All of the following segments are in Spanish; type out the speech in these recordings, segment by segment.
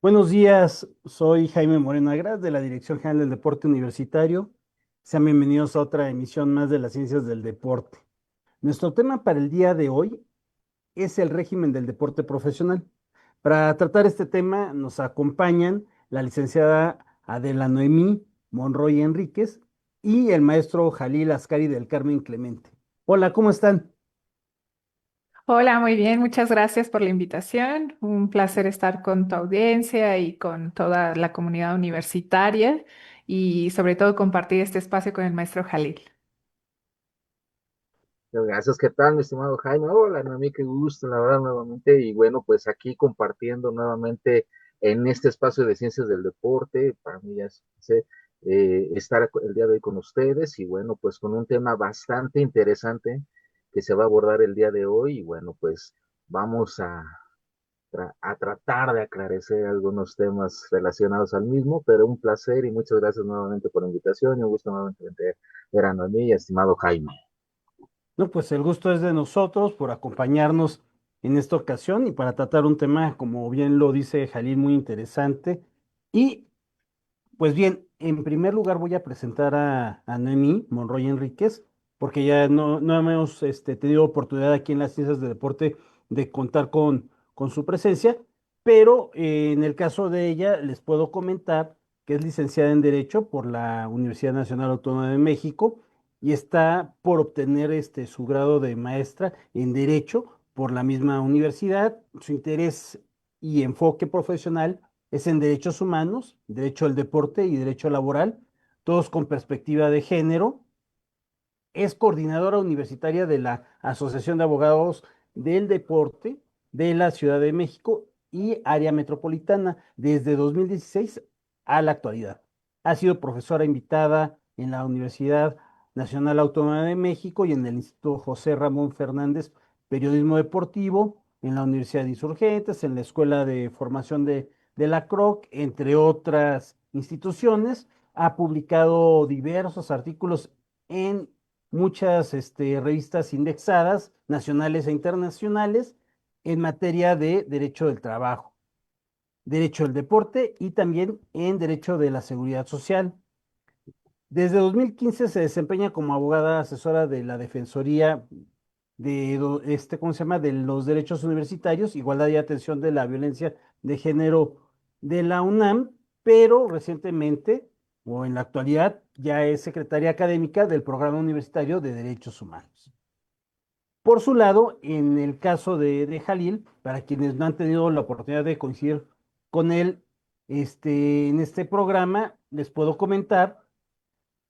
Buenos días, soy Jaime Moreno Agras de la Dirección General del Deporte Universitario. Sean bienvenidos a otra emisión más de las ciencias del deporte. Nuestro tema para el día de hoy es el régimen del deporte profesional. Para tratar este tema nos acompañan la licenciada Adela Noemí Monroy Enríquez y el maestro Jalil Ascari del Carmen Clemente. Hola, ¿cómo están? Hola, muy bien, muchas gracias por la invitación. Un placer estar con tu audiencia y con toda la comunidad universitaria y sobre todo compartir este espacio con el maestro Jalil. Gracias, ¿qué tal, mi estimado Jaime? Hola, Noemí, qué gusto, la verdad, nuevamente. Y bueno, pues aquí compartiendo nuevamente en este espacio de ciencias del deporte. Para mí ya es estar el día de hoy con ustedes y bueno, pues con un tema bastante interesante que se va a abordar el día de hoy. Y bueno, pues vamos a tratar de aclarecer algunos temas relacionados al mismo, pero un placer y muchas gracias nuevamente por la invitación y un gusto nuevamente ver a Noemí y estimado Jaime. No, pues el gusto es de nosotros por acompañarnos en esta ocasión y para tratar un tema, como bien lo dice Jalil, muy interesante. Y pues bien, en primer lugar voy a presentar a Noemí Monroy Enríquez, porque ya no hemos tenido oportunidad aquí en las ciencias de deporte de contar con su presencia, pero en el caso de ella les puedo comentar que es licenciada en Derecho por la Universidad Nacional Autónoma de México y está por obtener su grado de maestra en Derecho por la misma universidad. Su interés y enfoque profesional es en derechos humanos, derecho al deporte y derecho laboral, todos con perspectiva de género. Es coordinadora universitaria de la Asociación de Abogados del Deporte de la Ciudad de México y área metropolitana desde 2016 a la actualidad. Ha sido profesora invitada en la Universidad Nacional Autónoma de México y en el Instituto José Ramón Fernández Periodismo Deportivo, en la Universidad de Insurgentes, en la Escuela de Formación de la CROC, entre otras instituciones. Ha publicado diversos artículos en muchas revistas indexadas, nacionales e internacionales, en materia de derecho del trabajo, derecho del deporte y también en derecho de la seguridad social. Desde 2015 se desempeña como abogada asesora de la Defensoría ¿cómo se llama? De los derechos universitarios, igualdad y atención de la violencia de género de la UNAM, pero recientemente o en la actualidad ya es secretaria académica del Programa Universitario de Derechos Humanos. Por su lado, en el caso de Jalil, para quienes no han tenido la oportunidad de coincidir con él en este programa, les puedo comentar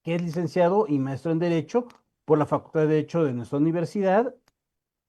que es licenciado y maestro en Derecho por la Facultad de Derecho de nuestra universidad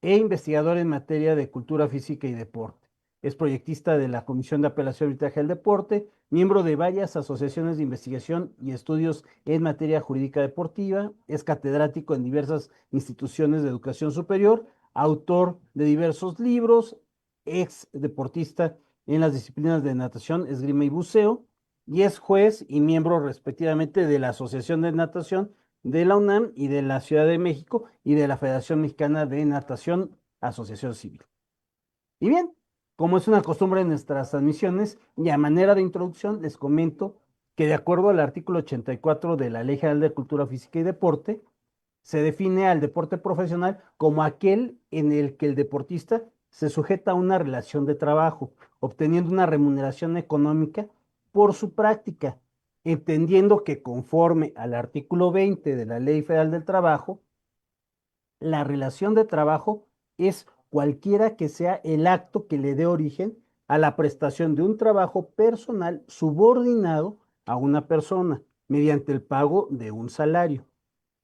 e investigador en materia de cultura física y deporte. Es proyectista de la Comisión de Apelación y Arbitraje del Deporte, miembro de varias asociaciones de investigación y estudios en materia jurídica deportiva, es catedrático en diversas instituciones de educación superior, autor de diversos libros, ex deportista en las disciplinas de natación, esgrima y buceo, y es juez y miembro respectivamente de la Asociación de Natación de la UNAM y de la Ciudad de México y de la Federación Mexicana de Natación, Asociación Civil. Y bien, como es una costumbre en nuestras transmisiones, y a manera de introducción les comento que de acuerdo al artículo 84 de la Ley General de Cultura Física y Deporte, se define al deporte profesional como aquel en el que el deportista se sujeta a una relación de trabajo, obteniendo una remuneración económica por su práctica, entendiendo que conforme al artículo 20 de la Ley Federal del Trabajo, la relación de trabajo es cualquiera que sea el acto que le dé origen a la prestación de un trabajo personal subordinado a una persona mediante el pago de un salario.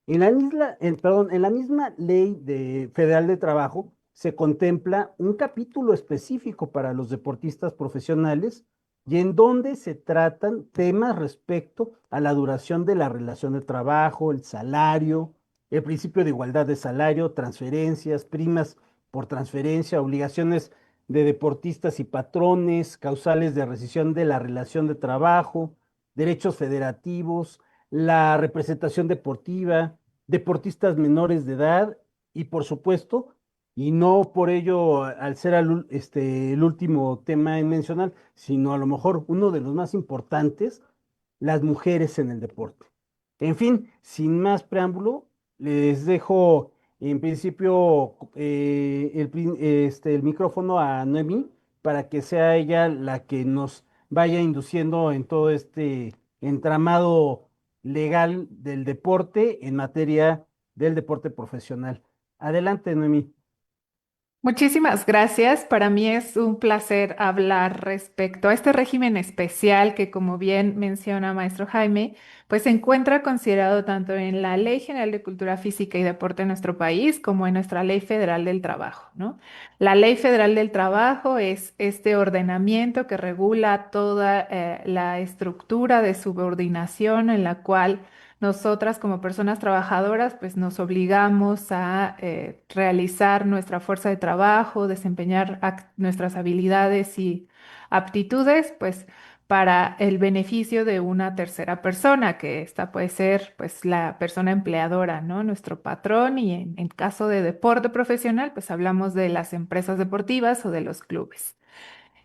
En la misma federal de trabajo se contempla un capítulo específico para los deportistas profesionales y en donde se tratan temas respecto a la duración de la relación de trabajo, el salario, el principio de igualdad de salario, transferencias, primas por transferencia, obligaciones de deportistas y patrones, causales de rescisión de la relación de trabajo, derechos federativos, la representación deportiva, deportistas menores de edad y, por supuesto, y no por ello al ser el último tema en mencionar, sino a lo mejor uno de los más importantes, las mujeres en el deporte. En fin, sin más preámbulo, les dejo en principio el micrófono a Noemí para que sea ella la que nos vaya induciendo en todo este entramado legal del deporte en materia del deporte profesional. Adelante, Noemí. Muchísimas gracias. Para mí es un placer hablar respecto a este régimen especial que, como bien menciona maestro Jaime, pues se encuentra considerado tanto en la Ley General de Cultura Física y Deporte en nuestro país como en nuestra Ley Federal del Trabajo, ¿no? La Ley Federal del Trabajo es este ordenamiento que regula toda la estructura de subordinación en la cual nosotras como personas trabajadoras, pues nos obligamos a realizar nuestra fuerza de trabajo, desempeñar nuestras habilidades y aptitudes, pues para el beneficio de una tercera persona, que esta puede ser pues la persona empleadora, ¿no? Nuestro patrón y en caso de deporte profesional, pues hablamos de las empresas deportivas o de los clubes.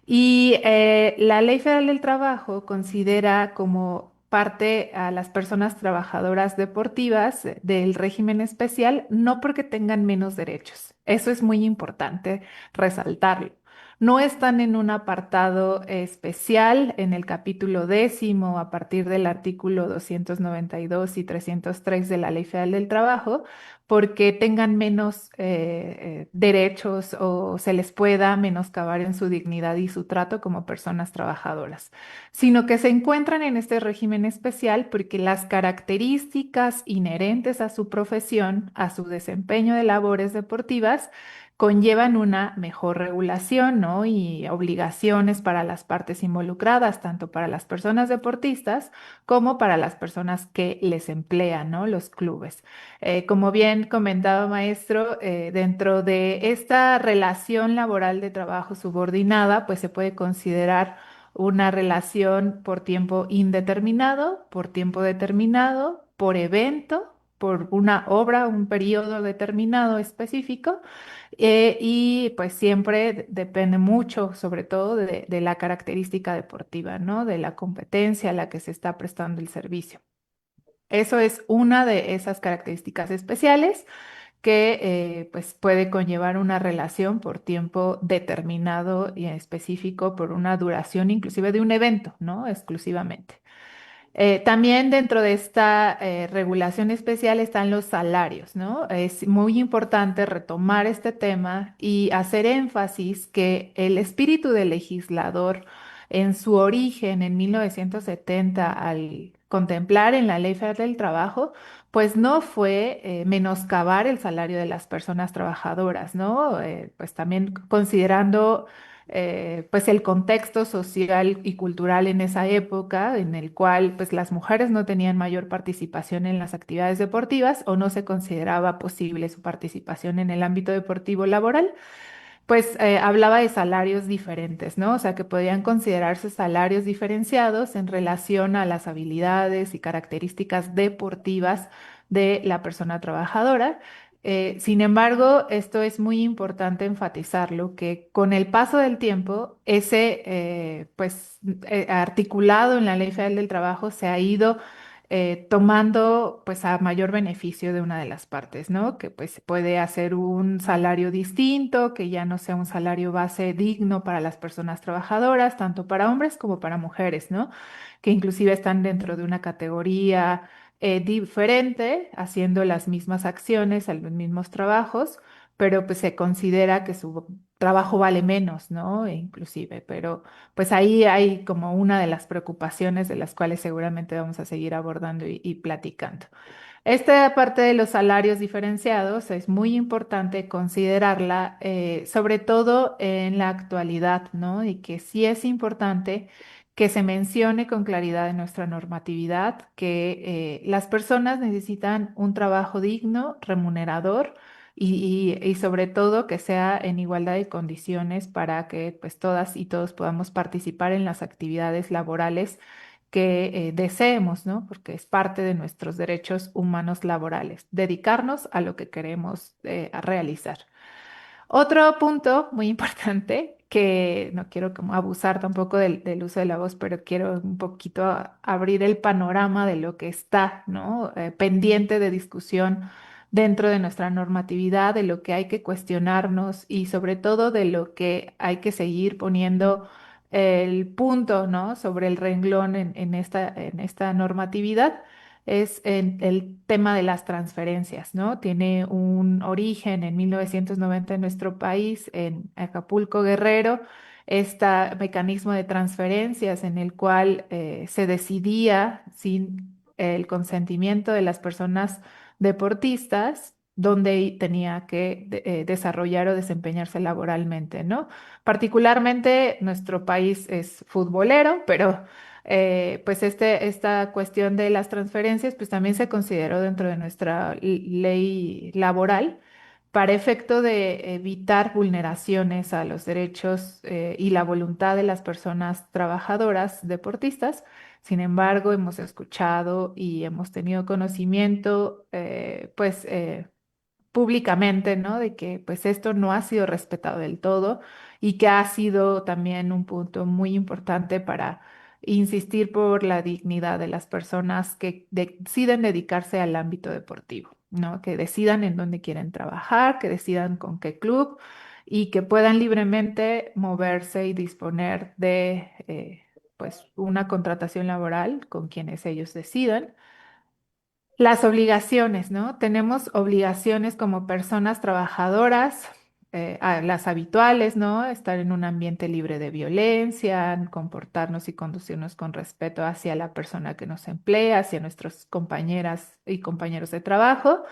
Y la Ley Federal del Trabajo considera como parte a las personas trabajadoras deportivas del régimen especial, no porque tengan menos derechos. Eso es muy importante resaltarlo. No están en un apartado especial en el capítulo 10 a partir del artículo 292 y 303 de la Ley Federal del Trabajo, porque tengan menos derechos o se les pueda menoscabar en su dignidad y su trato como personas trabajadoras, sino que se encuentran en este régimen especial porque las características inherentes a su profesión, a su desempeño de labores deportivas, conllevan una mejor regulación, ¿no? Y obligaciones para las partes involucradas, tanto para las personas deportistas como para las personas que les emplean, ¿no? Los clubes. Como bien comentaba maestro, dentro de esta relación laboral de trabajo subordinada, pues se puede considerar una relación por tiempo indeterminado, por tiempo determinado, por evento, por una obra, un periodo determinado específico, y pues siempre depende mucho, sobre todo, de la característica deportiva, ¿no? De la competencia a la que se está prestando el servicio. Eso es una de esas características especiales que pues puede conllevar una relación por tiempo determinado y específico por una duración inclusive de un evento, ¿no? Exclusivamente. También dentro de esta regulación especial están los salarios, ¿no? Es muy importante retomar este tema y hacer énfasis que el espíritu del legislador en su origen en 1970 al contemplar en la Ley Federal del Trabajo, pues no fue menoscabar el salario de las personas trabajadoras, ¿no? Pues también considerando pues el contexto social y cultural en esa época, en el cual pues las mujeres no tenían mayor participación en las actividades deportivas o no se consideraba posible su participación en el ámbito deportivo laboral, pues hablaba de salarios diferentes, ¿no? O sea, que podían considerarse salarios diferenciados en relación a las habilidades y características deportivas de la persona trabajadora. Sin embargo, esto es muy importante enfatizarlo, que con el paso del tiempo, ese, articulado en la Ley Federal del Trabajo se ha ido tomando pues a mayor beneficio de una de las partes, ¿no? Que pues puede hacer un salario distinto, que ya no sea un salario base digno para las personas trabajadoras, tanto para hombres como para mujeres, ¿no? Que inclusive están dentro de una categoría diferente, haciendo las mismas acciones, los mismos trabajos, pero pues se considera que su trabajo vale menos, ¿no? Inclusive, pero pues ahí hay como una de las preocupaciones de las cuales seguramente vamos a seguir abordando y platicando. Esta parte de los salarios diferenciados es muy importante considerarla, sobre todo en la actualidad, ¿no? Y que sí es importante que se mencione con claridad en nuestra normatividad que las personas necesitan un trabajo digno, remunerador y sobre todo que sea en igualdad de condiciones para que pues todas y todos podamos participar en las actividades laborales que deseemos, ¿no? Porque es parte de nuestros derechos humanos laborales, dedicarnos a lo que queremos a realizar. Otro punto muy importante, que no quiero como abusar tampoco del uso de la voz, pero quiero un poquito abrir el panorama de lo que está, ¿no? Pendiente de discusión dentro de nuestra normatividad, de lo que hay que cuestionarnos y sobre todo de lo que hay que seguir poniendo el punto, ¿no? Sobre el renglón en esta normatividad es el tema de las transferencias, ¿no? Tiene un origen en 1990 en nuestro país, en Acapulco, Guerrero, este mecanismo de transferencias en el cual se decidía sin el consentimiento de las personas deportistas dónde tenía que desarrollar o desempeñarse laboralmente, ¿no? Particularmente nuestro país es futbolero, pero pues esta cuestión de las transferencias, pues también se consideró dentro de nuestra ley laboral para efecto de evitar vulneraciones a los derechos y la voluntad de las personas trabajadoras deportistas. Sin embargo, hemos escuchado y hemos tenido conocimiento, públicamente, ¿no? De que pues esto no ha sido respetado del todo y que ha sido también un punto muy importante para insistir por la dignidad de las personas que deciden dedicarse al ámbito deportivo, ¿no? Que decidan en dónde quieren trabajar, que decidan con qué club y que puedan libremente moverse y disponer de pues una contratación laboral con quienes ellos decidan. Las obligaciones, ¿no? Tenemos obligaciones como personas trabajadoras, las habituales, ¿no? Estar en un ambiente libre de violencia, comportarnos y conducirnos con respeto hacia la persona que nos emplea, hacia nuestras compañeras y compañeros de trabajo.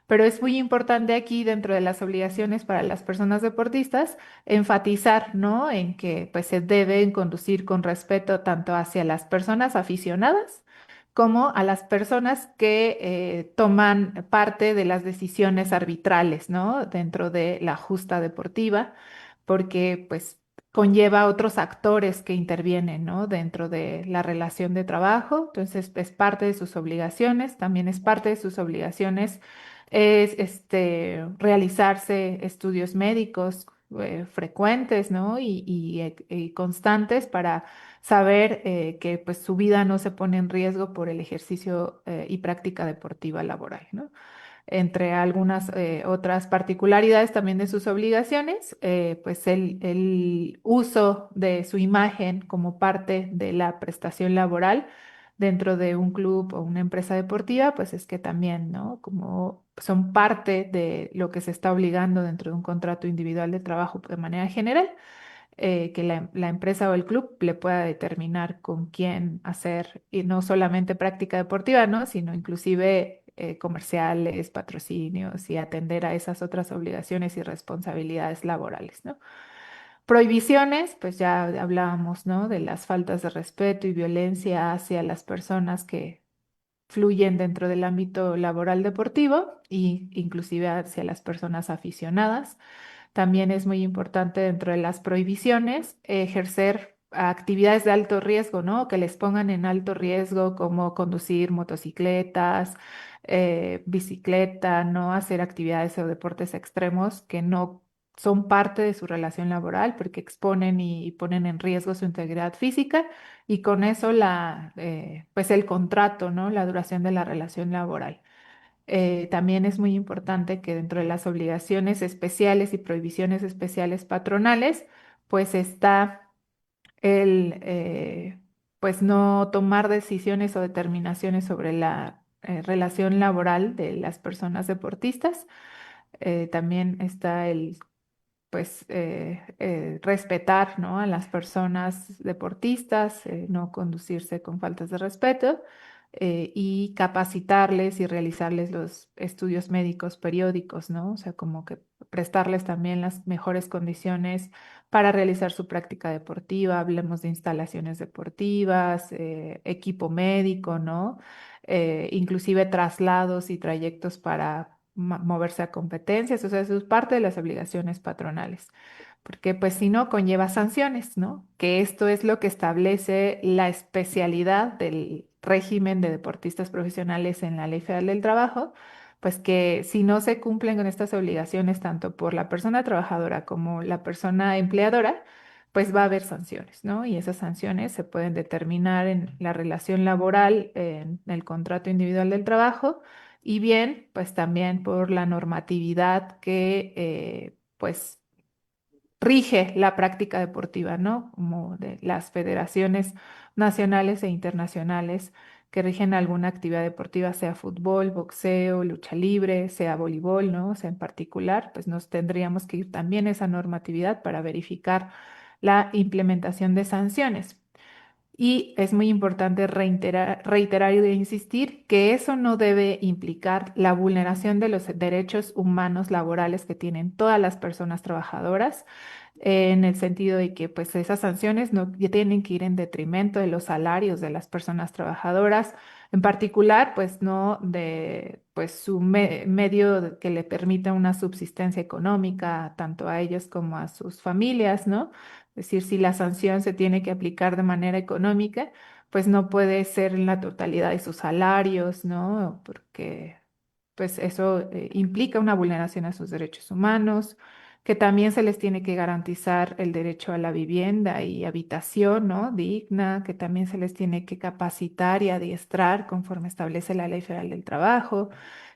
Pero es muy importante aquí, dentro de las obligaciones para las personas deportistas, enfatizar, ¿no? En que pues se deben conducir con respeto tanto hacia las personas aficionadas como a las personas que toman parte de las decisiones arbitrales, ¿no? Dentro de la justa deportiva, porque pues conlleva otros actores que intervienen, ¿no? Dentro de la relación de trabajo. Entonces, es parte de sus obligaciones, también es parte de sus obligaciones es realizarse estudios médicos frecuentes, ¿no? Y constantes para saber que pues su vida no se pone en riesgo por el ejercicio y práctica deportiva laboral, ¿no? Entre algunas otras particularidades también de sus obligaciones, pues el uso de su imagen como parte de la prestación laboral dentro de un club o una empresa deportiva, pues es que también, ¿no? Como son parte de lo que se está obligando dentro de un contrato individual de trabajo de manera general, que la empresa o el club le pueda determinar con quién hacer, y no solamente práctica deportiva, ¿no? Sino inclusive comerciales, patrocinios y atender a esas otras obligaciones y responsabilidades laborales, ¿no? Prohibiciones, pues ya hablábamos, ¿no? De las faltas de respeto y violencia hacia las personas que fluyen dentro del ámbito laboral deportivo y inclusive hacia las personas aficionadas. También es muy importante dentro de las prohibiciones ejercer actividades de alto riesgo, ¿no? Que les pongan en alto riesgo como conducir motocicletas, bicicleta, no hacer actividades o deportes extremos que no son parte de su relación laboral porque exponen y ponen en riesgo su integridad física y con eso pues el contrato, ¿no? La duración de la relación laboral. También es muy importante que dentro de las obligaciones especiales y prohibiciones especiales patronales, pues está el, pues no tomar decisiones o determinaciones sobre la relación laboral de las personas deportistas. También está el pues respetar, ¿no? A las personas deportistas, no conducirse con faltas de respeto y capacitarles y realizarles los estudios médicos periódicos, ¿no? O sea, como que prestarles también las mejores condiciones para realizar su práctica deportiva. Hablemos de instalaciones deportivas, equipo médico, ¿no? Inclusive traslados y trayectos para moverse a competencias, o sea, eso es parte de las obligaciones patronales, porque pues si no conlleva sanciones, ¿no? Que esto es lo que establece la especialidad del régimen de deportistas profesionales en la Ley Federal del Trabajo, pues que si no se cumplen con estas obligaciones, tanto por la persona trabajadora como la persona empleadora, pues va a haber sanciones, ¿no? Y esas sanciones se pueden determinar en la relación laboral, en el contrato individual del trabajo, y bien, pues también por la normatividad que, pues, rige la práctica deportiva, ¿no? Como de las federaciones nacionales e internacionales que rigen alguna actividad deportiva, sea fútbol, boxeo, lucha libre, sea voleibol, ¿no? O sea, en particular, pues nos tendríamos que ir también a esa normatividad para verificar la implementación de sanciones. Y es muy importante reiterar y insistir que eso no debe implicar la vulneración de los derechos humanos laborales que tienen todas las personas trabajadoras, en el sentido de que pues esas sanciones no tienen que ir en detrimento de los salarios de las personas trabajadoras, en particular pues no de pues su medio que le permita una subsistencia económica tanto a ellos como a sus familias, ¿no? Es decir, si la sanción se tiene que aplicar de manera económica, pues no puede ser en la totalidad de sus salarios, ¿no? Porque pues eso implica una vulneración a sus derechos humanos, que también se les tiene que garantizar el derecho a la vivienda y habitación, ¿no? Digna, que también se les tiene que capacitar y adiestrar conforme establece la Ley Federal del Trabajo,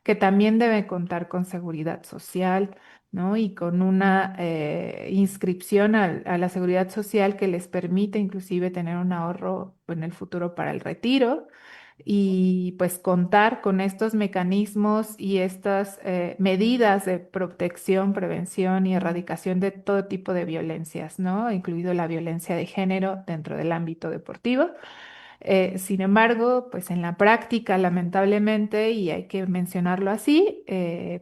que también debe contar con seguridad social, ¿no? Y con una inscripción a la seguridad social que les permite inclusive tener un ahorro en el futuro para el retiro y pues contar con estos mecanismos y estas medidas de protección, prevención y erradicación de todo tipo de violencias, ¿no? Incluido la violencia de género dentro del ámbito deportivo. Sin embargo, pues en la práctica, lamentablemente, y hay que mencionarlo así,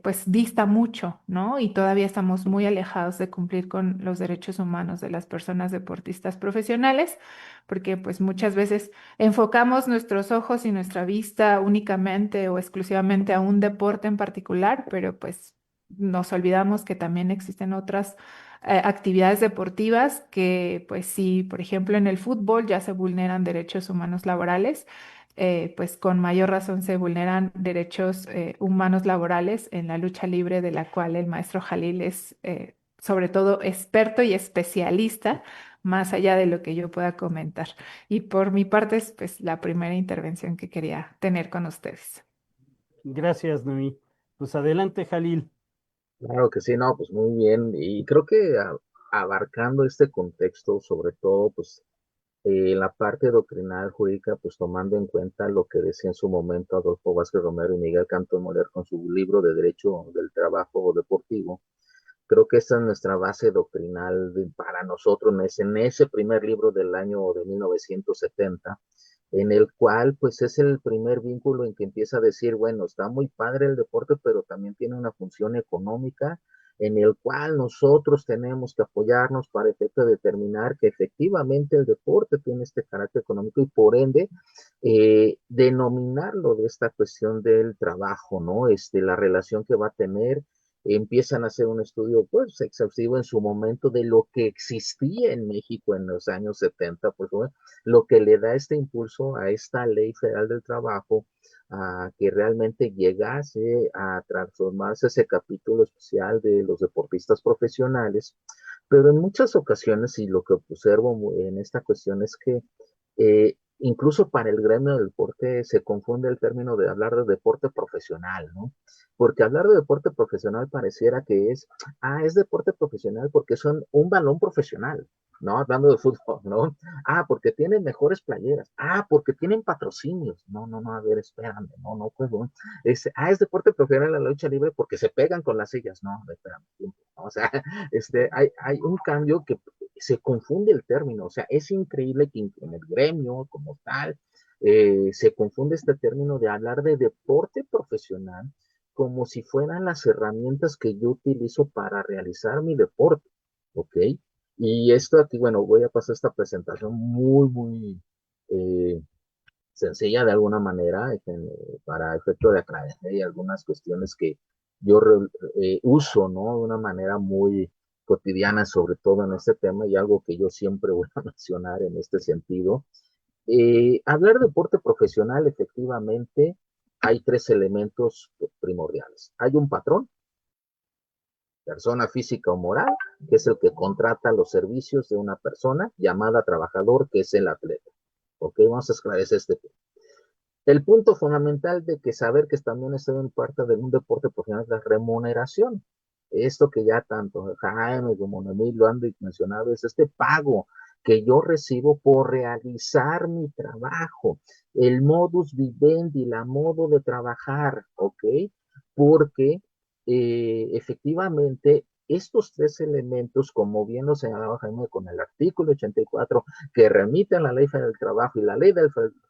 pues dista mucho, ¿no? Y todavía estamos muy alejados de cumplir con los derechos humanos de las personas deportistas profesionales, porque pues muchas veces enfocamos nuestros ojos y nuestra vista únicamente o exclusivamente a un deporte en particular, pero pues nos olvidamos que también existen otras actividades deportivas que, pues si, por ejemplo, en el fútbol ya se vulneran derechos humanos laborales, pues con mayor razón se vulneran derechos humanos laborales en la lucha libre, de la cual el maestro Jalil es sobre todo experto y especialista, más allá de lo que yo pueda comentar. Y por mi parte es pues la primera intervención que quería tener con ustedes. Gracias, Noemí. Pues adelante, Jalil. Claro que sí, no, pues muy bien. Y creo que abarcando este contexto, sobre todo, pues la parte doctrinal jurídica, pues tomando en cuenta lo que decía en su momento Adolfo Vázquez Romero y Miguel Cantón Moller con su libro de Derecho del Trabajo Deportivo, creo que esta es nuestra base doctrinal para nosotros en ese primer libro del año de 1970, en el cual pues es el primer vínculo en que empieza a decir, bueno, está muy padre el deporte, pero también tiene una función económica en el cual nosotros tenemos que apoyarnos para efecto de determinar que efectivamente el deporte tiene este carácter económico y por ende denominarlo de esta cuestión del trabajo, ¿no? La relación que va a tener empiezan a hacer un estudio pues exhaustivo en su momento de lo que existía en México en los años 70, pues bueno, lo que le da este impulso a esta ley federal del trabajo, a que realmente llegase a transformarse ese capítulo especial de los deportistas profesionales, pero en muchas ocasiones, y lo que observo en esta cuestión es que incluso para el gremio del deporte se confunde el término de hablar de deporte profesional, ¿no? Porque hablar de deporte profesional pareciera que es deporte profesional porque son un balón profesional, ¿no? Hablando de fútbol, ¿no? Porque tienen mejores playeras, porque tienen patrocinios, no, a ver, espérame, no, pues, no. Es deporte profesional en la lucha libre porque se pegan con las sillas, no, espérame, tiempo, ¿no? O sea, hay un cambio que se confunde el término, o sea, es increíble que en el gremio como tal se confunde este término de hablar de deporte profesional como si fueran las herramientas que yo utilizo para realizar mi deporte, ¿ok? Y esto aquí, bueno, voy a pasar esta presentación muy eh, sencilla de alguna manera, para efecto de aclarar algunas cuestiones que yo uso, ¿no? De una manera muy cotidiana, sobre todo en este tema, y algo que yo siempre voy a mencionar en este sentido. Hablar de deporte profesional, efectivamente, hay tres elementos primordiales. Hay un patrón, persona física o moral, que es el que contrata los servicios de una persona llamada trabajador, que es el atleta. Ok, vamos a esclarecer este punto. El punto fundamental de que saber que también estoy en parte de un deporte profesional es la remuneración. Esto que ya tanto Jaime como Noemí lo han mencionado, es este pago que yo recibo por realizar mi trabajo, el modus vivendi, la modo de trabajar, ¿ok? Porque efectivamente estos tres elementos, como bien lo señalaba Jaime con el artículo 84, que remite a la Ley Federal del Trabajo, y la Ley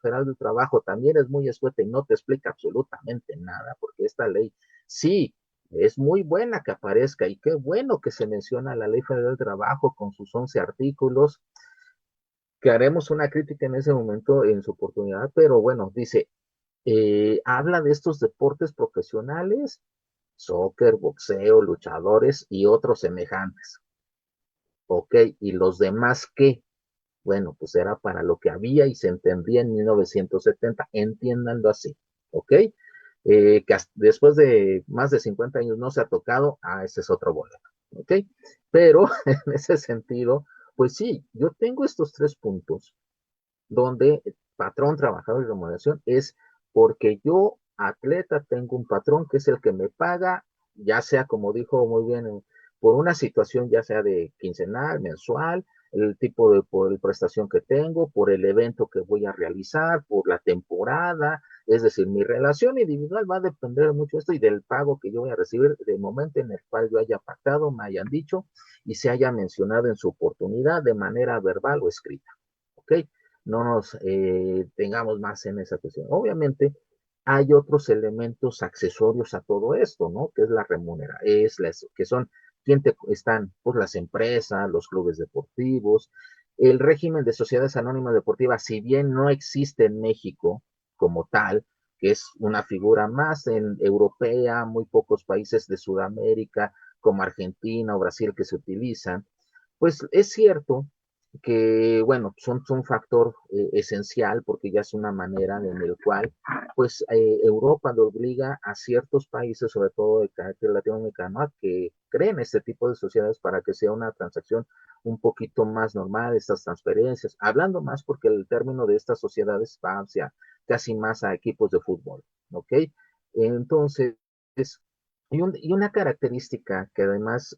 Federal del Trabajo también es muy escueta y no te explica absolutamente nada, porque esta ley sí es muy buena que aparezca, y qué bueno que se menciona la Ley Federal del Trabajo con sus 11 artículos, que haremos una crítica en ese momento en su oportunidad, pero bueno, dice, habla de estos deportes profesionales, soccer, boxeo, luchadores y otros semejantes. Ok, ¿y los demás qué? Bueno, pues era para lo que había y se entendía en 1970, entiéndanlo así, ¿ok? Que después de más de 50 años no se ha tocado, ese es otro boleto, ¿ok? Pero en ese sentido, pues sí, yo tengo estos tres puntos donde patrón, trabajador y remuneración es porque yo, atleta, tengo un patrón que es el que me paga, ya sea, como dijo muy bien, por una situación ya sea de quincenal, mensual, el tipo de por prestación que tengo, por el evento que voy a realizar, por la temporada, es decir, mi relación individual va a depender mucho de esto y del pago que yo voy a recibir del momento en el cual yo haya pactado, me hayan dicho y se haya mencionado en su oportunidad de manera verbal o escrita. ¿Ok? No nos tengamos más en esa cuestión. Obviamente, hay otros elementos accesorios a todo esto, ¿no? Que es la remuneración, que son, ¿quién te están? Pues las empresas, los clubes deportivos, el régimen de sociedades anónimas deportivas, si bien no existe en México como tal, que es una figura más en europea, muy pocos países de Sudamérica, como Argentina o Brasil que se utilizan, pues es cierto que, bueno, son un factor esencial porque ya es una manera en el cual, pues, Europa le obliga a ciertos países, sobre todo de carácter latinoamericano, a que creen este tipo de sociedades para que sea una transacción un poquito más normal, estas transferencias, hablando más porque el término de estas sociedades va hacia casi más a equipos de fútbol, ¿ok? Entonces, y una característica que además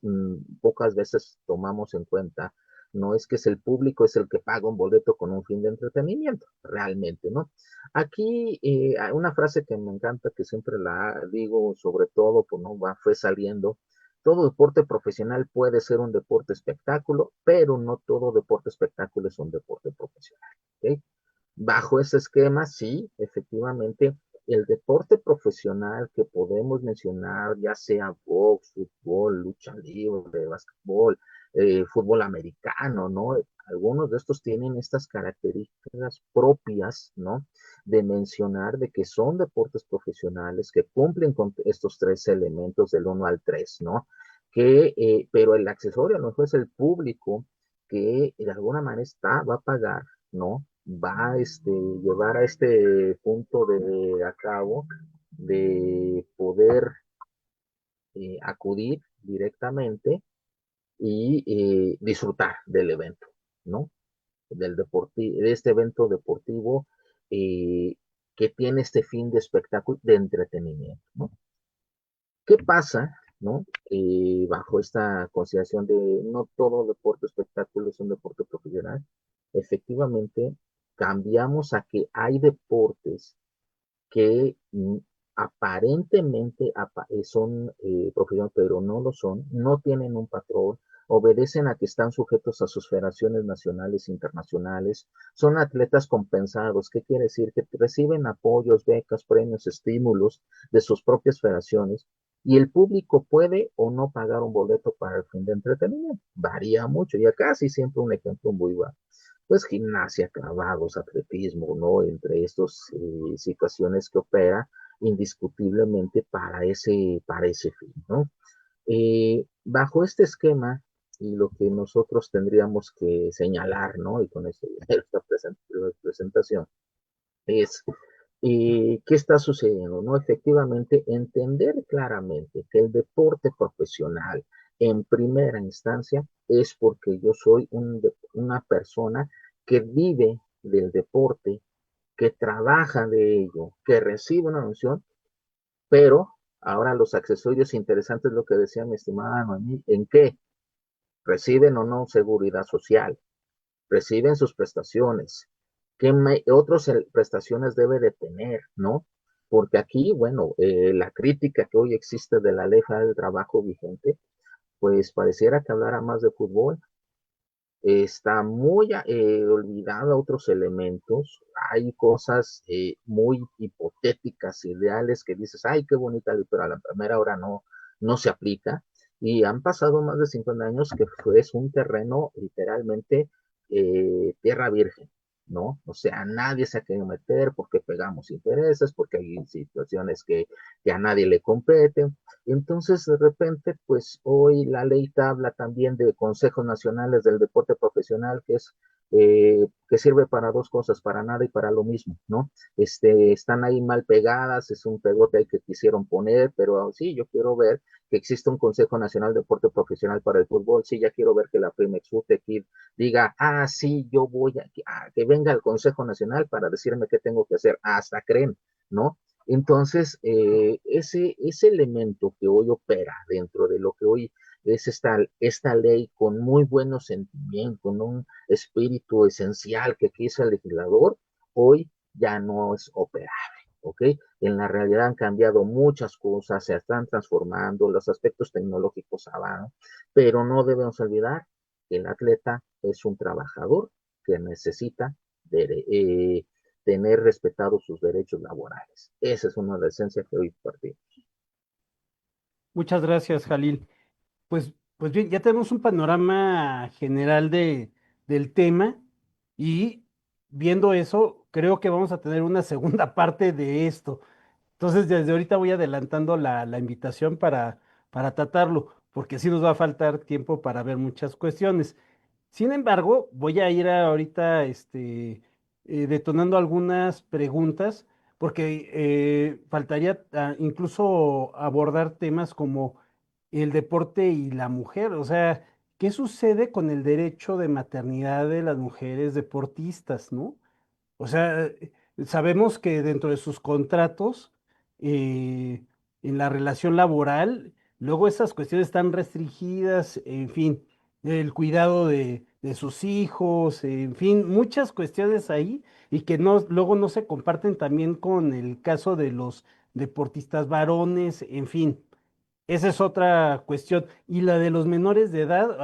pocas veces tomamos en cuenta, no es que es el público, es el que paga un boleto con un fin de entretenimiento, realmente, ¿no? Aquí hay una frase que me encanta, que siempre la digo, sobre todo, pues no fue saliendo. Todo deporte profesional puede ser un deporte espectáculo, pero no todo deporte espectáculo es un deporte profesional. ¿Ok? Bajo ese esquema, sí, efectivamente, el deporte profesional que podemos mencionar, ya sea box, fútbol, lucha libre, básquetbol, fútbol americano, ¿no? Algunos de estos tienen estas características propias, ¿no? De mencionar de que son deportes profesionales que cumplen con estos tres elementos del uno al 3, ¿no? Pero el accesorio a lo mejor es el público que de alguna manera va a pagar, ¿no? Va a llevar a este punto de a cabo de poder acudir directamente y disfrutar del evento, ¿no? De este evento deportivo eh, que tiene este fin de espectáculo, de entretenimiento, ¿no? ¿Qué pasa, no? Bajo esta consideración de no todo deporte espectáculo es un deporte profesional, efectivamente cambiamos a que hay deportes que aparentemente son profesionales, pero no lo son, no tienen un patrón, obedecen a que están sujetos a sus federaciones nacionales e internacionales, son atletas compensados. ¿Qué quiere decir? Que reciben apoyos, becas, premios, estímulos de sus propias federaciones, y el público puede o no pagar un boleto para el fin de entretenimiento. Varía mucho, y acá sí siempre un ejemplo muy bueno, pues gimnasia, clavados, atletismo, ¿no? Entre estas situaciones que opera indiscutiblemente para ese fin, ¿no? Bajo este esquema, y lo que nosotros tendríamos que señalar, ¿no? Y con esta presentación, es ¿Y qué está sucediendo? ¿No? Efectivamente, entender claramente que el deporte profesional en primera instancia es porque yo soy una persona que vive del deporte, que trabaja de ello, que recibe una mención, pero ahora los accesorios interesantes, lo que decía mi estimada Noemí, ¿en qué? Reciben o no seguridad social, reciben sus prestaciones, qué otras prestaciones debe de tener, ¿no? Porque aquí, bueno, la crítica que hoy existe de la ley federal del trabajo vigente, pues pareciera que hablara más de fútbol, está muy olvidada otros elementos, hay cosas muy hipotéticas, ideales, que dices, ay, qué bonita, pero a la primera hora no se aplica, y han pasado más de 50 años que es un terreno literalmente tierra virgen, ¿no? O sea, nadie se ha querido meter porque pegamos intereses, porque hay situaciones que a nadie le competen, entonces, de repente, pues hoy la ley habla también de consejos nacionales del deporte profesional, que sirve para dos cosas, para nada y para lo mismo, ¿no? Están ahí mal pegadas, es un pegote ahí que quisieron poner, pero sí, yo quiero ver que existe un Consejo Nacional de Deporte Profesional para el fútbol, sí, ya quiero ver que la Primex Futec diga, ah, sí, yo voy a que venga el Consejo Nacional para decirme qué tengo que hacer, hasta creen, ¿no? Entonces, ese elemento que hoy opera dentro de lo que hoy es esta ley con muy buenos sentimientos, con un espíritu esencial que quiso el legislador, hoy ya no es operable, ¿ok? En la realidad han cambiado muchas cosas, se están transformando, los aspectos tecnológicos avanzan, pero no debemos olvidar que el atleta es un trabajador que necesita tener respetados sus derechos laborales. Esa es una de las esencias que hoy partimos. Muchas gracias, Jalil. Pues bien, ya tenemos un panorama general del tema y viendo eso, creo que vamos a tener una segunda parte de esto. Entonces, desde ahorita voy adelantando la invitación para tratarlo, porque sí nos va a faltar tiempo para ver muchas cuestiones. Sin embargo, voy a ir ahorita detonando algunas preguntas, porque faltaría incluso abordar temas como el deporte y la mujer. O sea, ¿qué sucede con el derecho de maternidad de las mujeres deportistas, ¿no? O sea, sabemos que dentro de sus contratos, eh, en la relación laboral, luego esas cuestiones están restringidas, en fin, el cuidado de sus hijos, en fin, muchas cuestiones ahí y que no, luego no se comparten también con el caso de los deportistas varones, en fin, esa es otra cuestión. Y la de los menores de edad,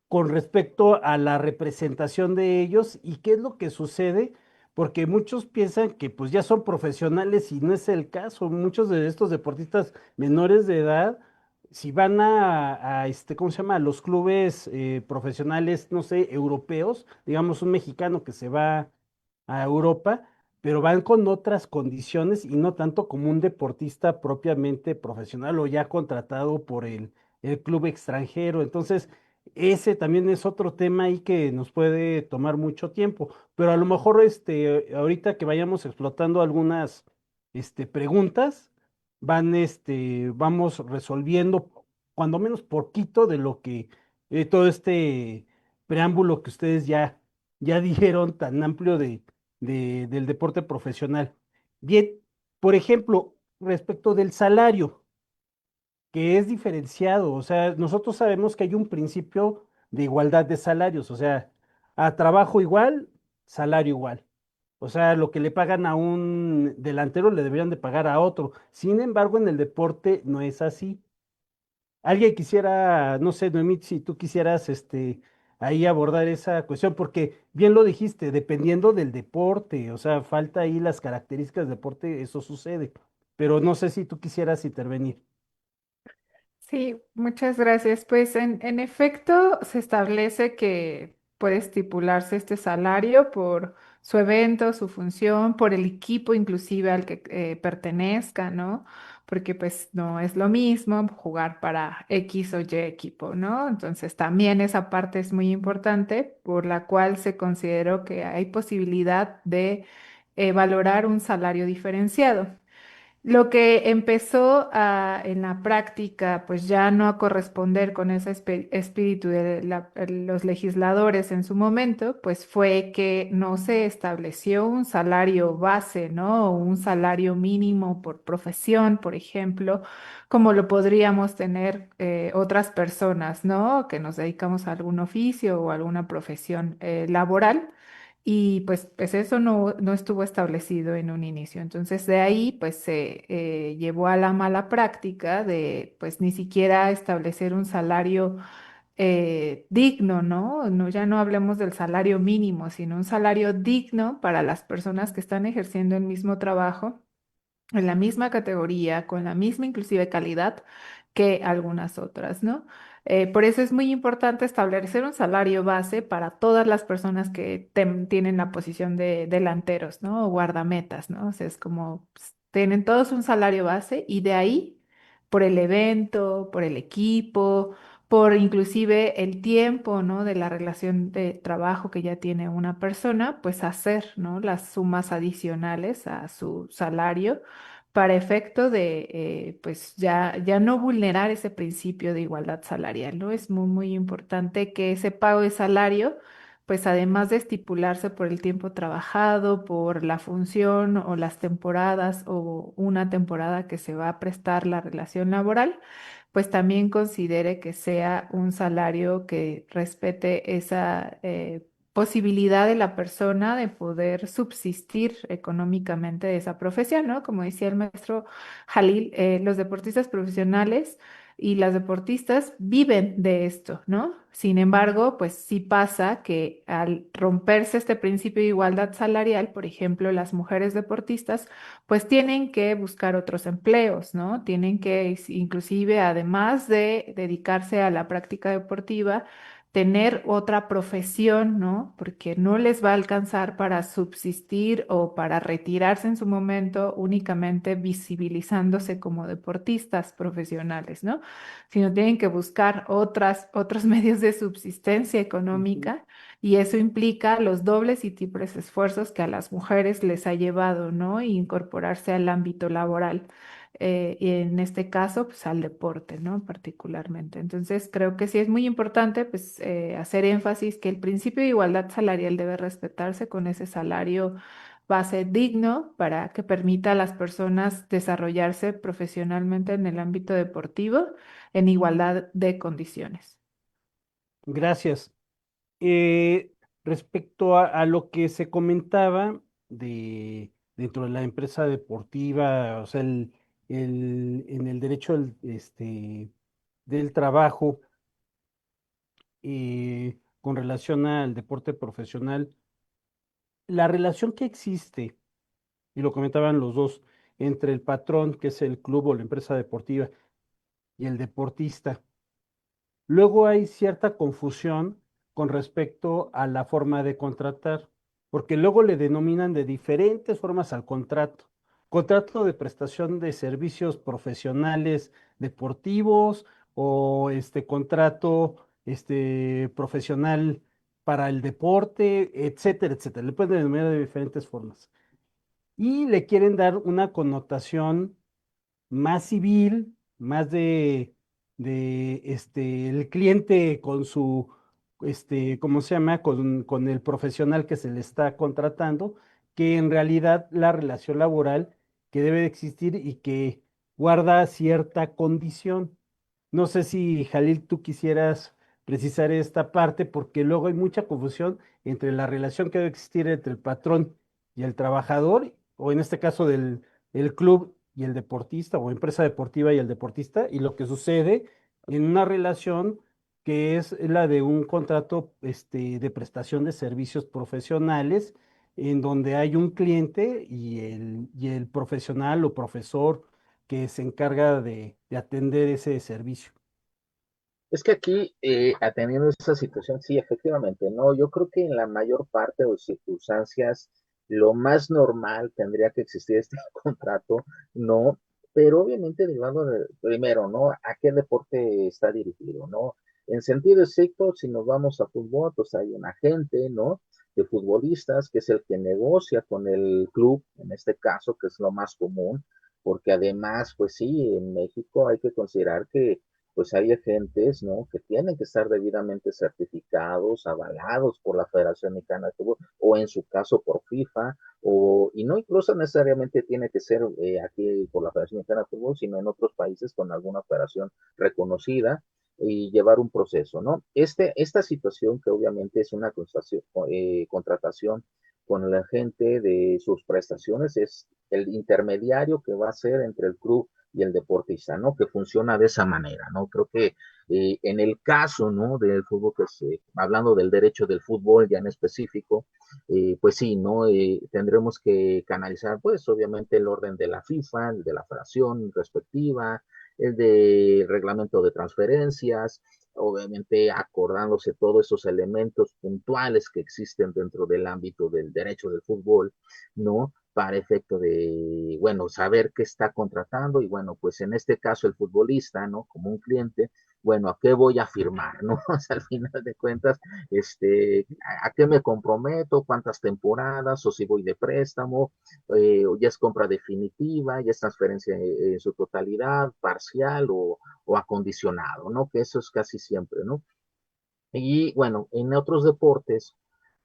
con respecto a la representación de ellos y qué es lo que sucede, porque muchos piensan que pues ya son profesionales y no es el caso. Muchos de estos deportistas menores de edad, si van ¿cómo se llama? A los clubes profesionales, no sé, europeos, digamos un mexicano que se va a Europa, pero van con otras condiciones y no tanto como un deportista propiamente profesional o ya contratado por el club extranjero. Entonces, ese también es otro tema ahí que nos puede tomar mucho tiempo, pero a lo mejor ahorita que vayamos explotando algunas preguntas, vamos resolviendo cuando menos poquito de lo que todo este preámbulo que ustedes ya dijeron tan amplio del deporte profesional. Bien, por ejemplo, respecto del salario que es diferenciado. O sea, nosotros sabemos que hay un principio de igualdad de salarios, o sea, a trabajo igual, salario igual. O sea, lo que le pagan a un delantero le deberían de pagar a otro. Sin embargo, en el deporte no es así. Alguien quisiera, no sé, Noemí, si tú quisieras ahí abordar esa cuestión, porque bien lo dijiste, dependiendo del deporte, o sea, falta ahí las características del deporte, eso sucede. Pero no sé si tú quisieras intervenir. Sí, muchas gracias. Pues en efecto se establece que puede estipularse este salario por su evento, su función, por el equipo inclusive al que pertenezca, ¿no? Porque pues no es lo mismo jugar para X o Y equipo, ¿no? Entonces también esa parte es muy importante por la cual se consideró que hay posibilidad de valorar un salario diferenciado. Lo que empezó en la práctica, pues ya no a corresponder con ese espíritu de los legisladores en su momento, pues fue que no se estableció un salario base, ¿no? O un salario mínimo por profesión, por ejemplo, como lo podríamos tener otras personas, ¿no? Que nos dedicamos a algún oficio o alguna profesión laboral. Y pues eso no estuvo establecido en un inicio. Entonces de ahí pues se llevó a la mala práctica de pues ni siquiera establecer un salario digno, ¿no? No, ya no hablemos del salario mínimo, sino un salario digno para las personas que están ejerciendo el mismo trabajo en la misma categoría, con la misma inclusive calidad que algunas otras, ¿no? Por eso es muy importante establecer un salario base para todas las personas que tienen la posición de delanteros, ¿no? O guardametas, ¿no? O sea, es como pues, tienen todos un salario base y de ahí, por el evento, por el equipo, por inclusive el tiempo, ¿no? De la relación de trabajo que ya tiene una persona, pues hacer, ¿no? Las sumas adicionales a su salario para efecto de, pues ya no vulnerar ese principio de igualdad salarial, ¿no? Es muy importante que ese pago de salario, pues además de estipularse por el tiempo trabajado, por la función o las temporadas o una temporada que se va a prestar la relación laboral, pues también considere que sea un salario que respete esa posibilidad de la persona de poder subsistir económicamente de esa profesión, ¿no? Como decía el maestro Jalil, los deportistas profesionales y las deportistas viven de esto, ¿no? Sin embargo, pues sí pasa que al romperse este principio de igualdad salarial, por ejemplo, las mujeres deportistas, pues tienen que buscar otros empleos, ¿no? Tienen que, inclusive, además de dedicarse a la práctica deportiva, tener otra profesión, ¿no? Porque no les va a alcanzar para subsistir o para retirarse en su momento únicamente visibilizándose como deportistas profesionales, ¿no? Sino tienen que buscar otros medios de subsistencia Ujú. económica y eso implica los dobles y triples esfuerzos que a las mujeres les ha llevado, ¿no? Incorporarse al ámbito laboral. Y en este caso, pues al deporte, ¿no? Particularmente. Entonces, creo que sí es muy importante, pues, hacer énfasis que el principio de igualdad salarial debe respetarse con ese salario base digno para que permita a las personas desarrollarse profesionalmente en el ámbito deportivo en igualdad de condiciones. Gracias. Eh, Respecto a lo que se comentaba dentro de la empresa deportiva, o sea, en el derecho del trabajo, con relación al deporte profesional, la relación que existe, y lo comentaban los dos, entre el patrón, que es el club o la empresa deportiva, y el deportista. Luego hay cierta confusión con respecto a la forma de contratar, porque luego le denominan de diferentes formas al contrato. Contrato de prestación de servicios profesionales deportivos o contrato profesional para el deporte, etcétera, etcétera. Le pueden denominar de diferentes formas. Y le quieren dar una connotación más civil, más de el cliente con su, ¿cómo se llama? Con el profesional que se le está contratando, que en realidad la relación laboral que debe de existir y que guarda cierta condición. No sé si, Jalil, tú quisieras precisar esta parte, porque luego hay mucha confusión entre la relación que debe existir entre el patrón y el trabajador, o en este caso del el club y el deportista, o empresa deportiva y el deportista, y lo que sucede en una relación que es la de un contrato de prestación de servicios profesionales, en donde hay un cliente y el profesional o profesor que se encarga de atender ese servicio. Es que aquí, atendiendo esa situación, sí, efectivamente, no, yo creo que en la mayor parte de las circunstancias, lo más normal tendría que existir este contrato, no, pero obviamente derivado primero, ¿no? ¿A qué deporte está dirigido, no? En sentido estricto, si nos vamos a fútbol, pues hay un agente, ¿no? de futbolistas, que es el que negocia con el club, en este caso, que es lo más común, porque además, pues sí, en México hay que considerar que pues hay agentes, ¿no? Que tienen que estar debidamente certificados, avalados por la Federación Mexicana de Fútbol, o en su caso por FIFA, y no incluso necesariamente tiene que ser aquí por la Federación Mexicana de Fútbol, sino en otros países con alguna federación reconocida y llevar un proceso, ¿no? Esta situación que obviamente es una contratación con la gente de sus prestaciones es el intermediario que va a ser entre el club y el deportista, ¿no? Que funciona de esa manera, ¿no? Creo que en el caso, ¿no? Del fútbol, pues, hablando del derecho del fútbol ya en específico, pues sí, ¿no? Tendremos que canalizar, pues, obviamente el orden de la FIFA, el de la federación respectiva, el de reglamento de transferencias, obviamente acordándose todos esos elementos puntuales que existen dentro del ámbito del derecho del fútbol, ¿no? Para efecto de, bueno, saber qué está contratando y bueno, pues en este caso el futbolista, ¿no? Como un cliente, bueno, ¿a qué voy a firmar, no? O sea, al final de cuentas, ¿a qué me comprometo? ¿Cuántas temporadas? ¿O si voy de préstamo? ¿O ya es compra definitiva? ¿Ya es transferencia en su totalidad, parcial o acondicionado, ¿no? Que eso es casi siempre, ¿no? Y bueno, en otros deportes,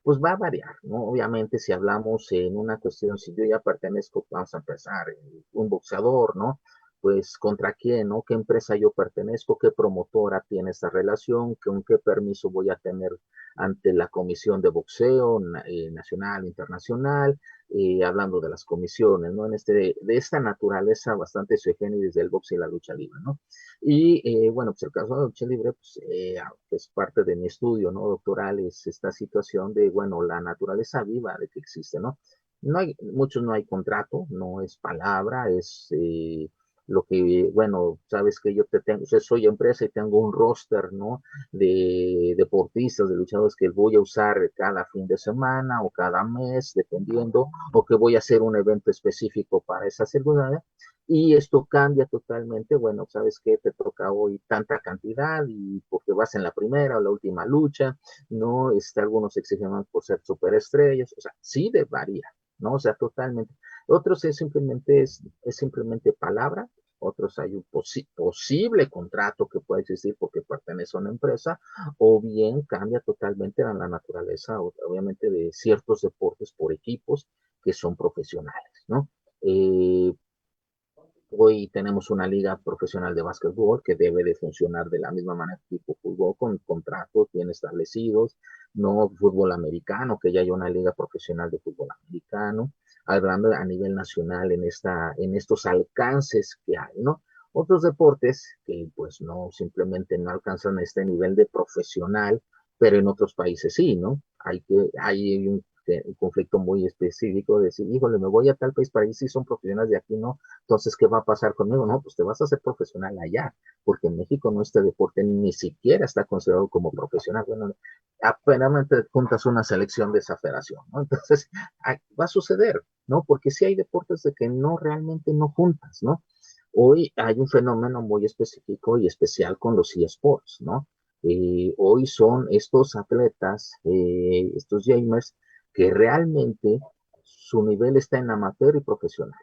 pues va a variar, ¿no? Obviamente, si hablamos en una cuestión, si yo ya pertenezco, vamos a empezar, un boxeador, ¿no? Pues contra quién, ¿no? ¿Qué empresa yo pertenezco? ¿Qué promotora tiene esta relación? ¿Con qué permiso voy a tener ante la comisión de boxeo nacional, internacional? Hablando de las comisiones, ¿no? De esta naturaleza bastante sui generis del boxeo y la lucha libre, ¿no? Y bueno, pues el caso de la lucha libre, pues es parte de mi estudio, ¿no? Doctoral, es esta situación de, bueno, la naturaleza viva de que existe, ¿no? Muchos no hay contrato, no es palabra, es lo que, bueno, sabes que yo te tengo, o sea, soy empresa y tengo un roster, ¿no? De deportistas, de luchadores que voy a usar cada fin de semana o cada mes, dependiendo, o que voy a hacer un evento específico para esa circunstancia y esto cambia totalmente, bueno, sabes que te toca hoy tanta cantidad y porque vas en la primera o la última lucha, ¿no? Algunos exigen más por ser superestrellas, o sea, sí de varía, ¿no? O sea, totalmente. Otros es simplemente palabra, otros hay un posible contrato que puede existir porque pertenece a una empresa, o bien cambia totalmente la naturaleza, obviamente, de ciertos deportes por equipos que son profesionales, ¿no? Eh, Hoy tenemos una liga profesional de básquetbol que debe de funcionar de la misma manera tipo fútbol, con contratos bien establecidos, no fútbol americano, que ya hay una liga profesional de fútbol americano, hablando a nivel nacional en estos alcances que hay, ¿no? Otros deportes que pues no, simplemente no alcanzan este nivel de profesional, pero en otros países sí, ¿no? Hay un conflicto muy específico de decir, híjole, me voy a tal país para ahí sí son profesionales de aquí, ¿no? Entonces, ¿qué va a pasar conmigo? No, pues te vas a hacer profesional allá, porque en México no este deporte ni siquiera está considerado como profesional. Bueno, apenas te juntas una selección de esa federación, ¿no? Entonces, va a suceder, ¿no? Porque sí hay deportes de que no realmente no juntas, ¿no? Hoy hay un fenómeno muy específico y especial con los eSports, ¿no? Hoy son estos atletas, estos gamers, que realmente su nivel está en amateur y profesional.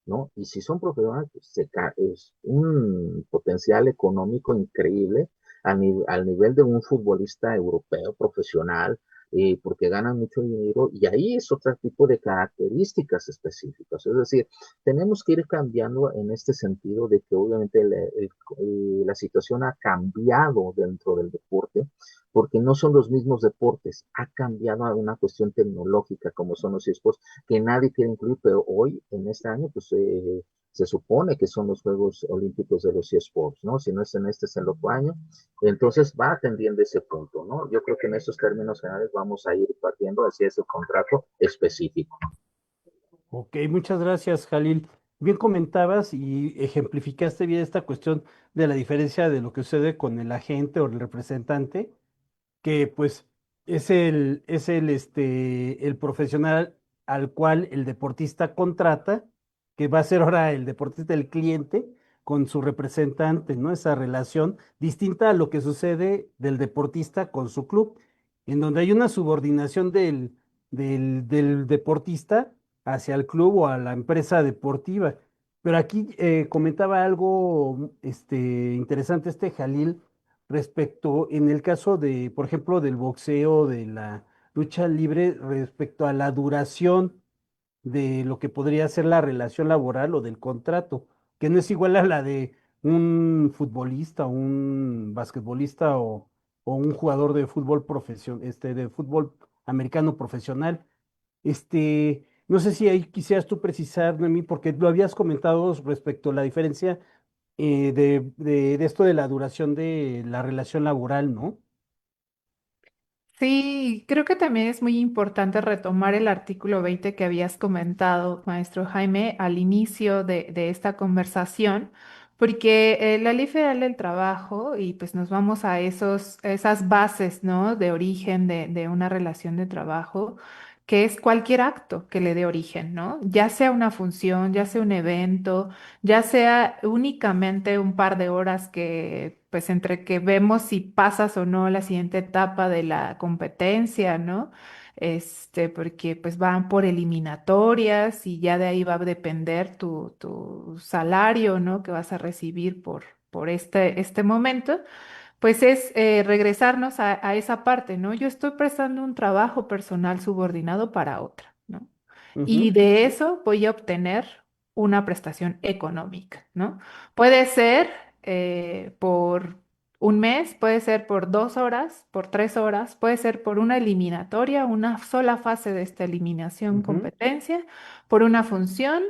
¿No? Y si son profesionales, pues es un potencial económico increíble al nivel de un futbolista europeo profesional, porque ganan mucho dinero y ahí es otro tipo de características específicas. Es decir, tenemos que ir cambiando en este sentido de que obviamente la situación ha cambiado dentro del deporte porque no son los mismos deportes, ha cambiado a una cuestión tecnológica como son los esports que nadie quiere incluir, pero hoy, en este año, pues se supone que son los Juegos Olímpicos de los eSports, ¿no? Si no es en este, es el otro año. Entonces va atendiendo ese punto, ¿no? Yo creo que en estos términos generales vamos a ir partiendo hacia ese contrato específico. Ok, muchas gracias, Jalil. Bien comentabas y ejemplificaste bien esta cuestión de la diferencia de lo que sucede con el agente o el representante, que pues el profesional al cual el deportista contrata, que va a ser ahora el deportista el cliente con su representante, ¿no? Esa relación distinta a lo que sucede del deportista con su club, en donde hay una subordinación del deportista hacia el club o a la empresa deportiva. Pero aquí comentaba algo interesante Jalil respecto en el caso de, por ejemplo, del boxeo, de la lucha libre, respecto a la duración de lo que podría ser la relación laboral o del contrato, que no es igual a la de un futbolista, un basquetbolista o un jugador de fútbol de fútbol americano profesional. No sé si ahí quisieras tú precisar, Noemí, porque lo habías comentado respecto a la diferencia de esto de la duración de la relación laboral, ¿no? Sí, creo que también es muy importante retomar el artículo 20 que habías comentado, maestro Jaime, al inicio de esta conversación, porque la Ley Federal del Trabajo, y pues nos vamos a esas bases, ¿no? De origen de una relación de trabajo, que es cualquier acto que le dé origen, ¿no? Ya sea una función, ya sea un evento, ya sea únicamente un par de horas que, pues entre que vemos si pasas o no la siguiente etapa de la competencia, ¿no? Porque pues van por eliminatorias y ya de ahí va a depender tu salario, ¿no? Que vas a recibir por este momento. Pues es regresarnos a esa parte, ¿no? Yo estoy prestando un trabajo personal subordinado para otra, ¿no? Y Ujú, de eso voy a obtener una prestación económica, ¿no? Puede ser por un mes, puede ser por 2 horas, por 3 horas, puede ser por una eliminatoria, una sola fase de esta eliminación ujú, competencia, por una función,